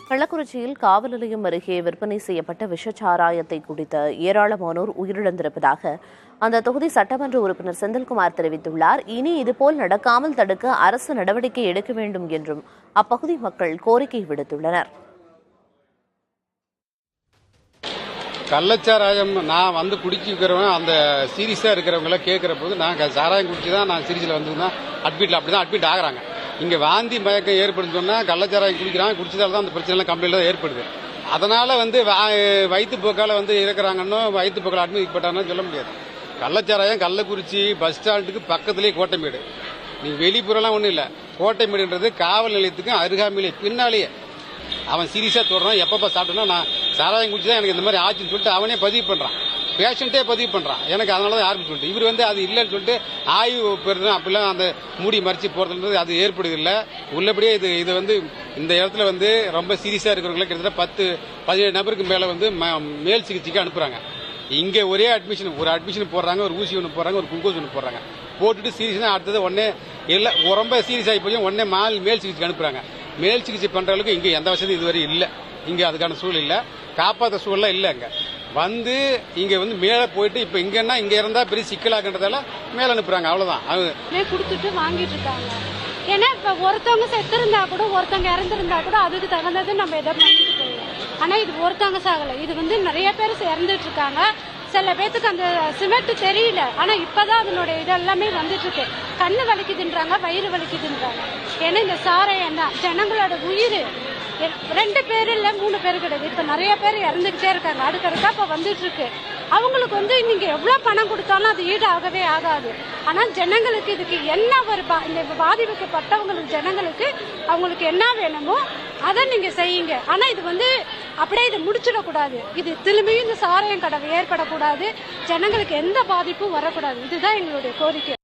கள்ளக்குறிச்சியில் காவல் நிலையம் அருகே விற்பனை செய்யப்பட்ட விஷச்சாராயத்தை குடித்த ஏராளமானோர் உயிரிழந்திருப்பதாக அந்த தொகுதி சட்டமன்ற உறுப்பினர் செந்தில்குமார் தெரிவித்துள்ளார். இனி இதுபோல் நடக்காமல் தடுக்க அரசு நடவடிக்கை எடுக்க வேண்டும் என்றும் அப்பகுதி மக்கள் கோரிக்கை விடுத்துள்ளனர். கள்ளச்சாராயம் நான் வந்து குடிக்கிறவன் அந்த சீரியஸாக இருக்கிறவங்கள கேட்குற போது நான் சாராயம் குடிச்சு தான் நான் சீரியஸில் வந்து தான் அப்படி தான் அட்மிட் ஆகிறாங்க. இங்கே வாந்தி மயக்கம் ஏற்படுன்னு சொன்னால் கள்ளச்சாராயம் குடிச்சதால தான் அந்த பிரச்சனைலாம் கம்ப்ளைண்ட் ஏற்படுது. அதனால் வந்து வயிற்றுப்போக்கால் வந்து இருக்கிறாங்கன்னு வயிற்றுப்போக்கால் அட்மிட் போட்டாங்கன்னு சொல்ல முடியாது. கள்ளச்சாராயம் கள்ளக்குறிச்சி பஸ் ஸ்டாண்டுக்கு பக்கத்துலேயே கோட்டைமேடு, நீங்கள் வெளிப்புறம்லாம் ஒன்றும் இல்லை. கோட்டைமேடுன்றது காவல் நிலையத்துக்கும் அருகாமையிலே பின்னாலேயே. அவன் சீரியஸாக தொடறான், எப்பப்போ சாப்பிட்டோன்னா நான் சாராயம் குடிச்சு தான் எனக்கு இந்த மாதிரி ஆச்சுன்னு சொல்லிட்டு அவனே பதிவு பண்ணுறான், பேஷண்ட்டே பதிவு பண்ணுறான். எனக்கு அதனால தான் யாருன்னு சொல்லிட்டு இவர் வந்து அது இல்லைன்னு சொல்லிட்டு ஆய்வு பெறுறது அப்படிலாம் அந்த மூடி மறைச்சி போகிறதுன்றது அது ஏற்படுது இல்லை. உள்ளபடியே இது வந்து இந்த இடத்துல வந்து ரொம்ப சீரியஸாக இருக்கிறவங்களை கிட்டத்தட்ட 10-17 நபருக்கு மேலே வந்து மேல் சிகிச்சைக்கு அனுப்புகிறாங்க. இங்கே ஒரே ஒரு அட்மிஷன் போடுறாங்க, ஒரு ஊசி ஒன்று போடுறாங்க, ஒரு குளுக்கோஸ் ஒன்று போடுறாங்க. போட்டுட்டு சீரியஸ்னா அடுத்தது உடனே இல்லை ரொம்ப சீரியஸ் ஆகி போய் உடனே மேல் சிகிச்சைக்கு அனுப்புகிறாங்க. மேல் சிகிச்சை பண்ற அளவுக்கு இங்க எந்த வசதியும் இதுவரை இல்லை. இங்க அதுக்கான சூழல் இல்லை, காப்பாற்ற சூழலாம் இல்லை. இங்க வந்து இங்க வந்து மேல போயிட்டு இப்ப இங்கன்னா இங்க இருந்தா பெரிய சிக்கலாக்குன்றதால மேல அனுப்புறாங்க, அவ்வளவுதான். கொடுத்துட்டு வாங்கிட்டு இருக்காங்க. ஏன்னா இப்ப ஒருத்தவங்க செத்து இருந்தா கூட ஒருத்தவங்க இறந்துருந்தா கூட அதுக்கு தகுந்தது நம்ம எதை பண்ணிட்டு போயிடும். ஆனா இது ஒருத்தவங்க சாகல, இது வந்து நிறைய பேர் இறந்துட்டு இருக்காங்க. சில பேத்துக்கு அந்த சிமெண்ட் தெரியல, ஆனா இப்பதான் அதனுடைய இது எல்லாமே வந்துட்டு இருக்கு. கண்ணு வலிக்குதுன்றாங்க, வயிறு வலிக்குதுன்றாங்க. ஏன்னா இந்த சாராயம் தான் ஜனங்களோட உயிர். 2 பேர் இல்ல 3 பேர் கிடையாது, இப்ப நிறைய பேர் இறந்துகிட்டே இருக்காங்க. அடுக்கடுக்கா இப்ப வந்துட்டு இருக்கு. அவங்களுக்கு வந்து நீங்க எவ்வளவு பணம் கொடுத்தாலும் அது ஈடு ஆகவே ஆகாது. ஆனா ஜனங்களுக்கு இதுக்கு என்ன ஒரு இந்த பாதிக்கப்பட்டவங்களுக்கு ஜனங்களுக்கு அவங்களுக்கு என்ன வேணுமோ அதை நீங்க செய்யுங்க. ஆனா இது வந்து அப்படியே இதை முடிச்சிடக்கூடாது. இது திரும்பியும் இந்த சாராயம் கடை ஏற்படக்கூடாது, ஜனங்களுக்கு எந்த பாதிப்பும் வரக்கூடாது. இதுதான் எங்களுடைய கோரிக்கை.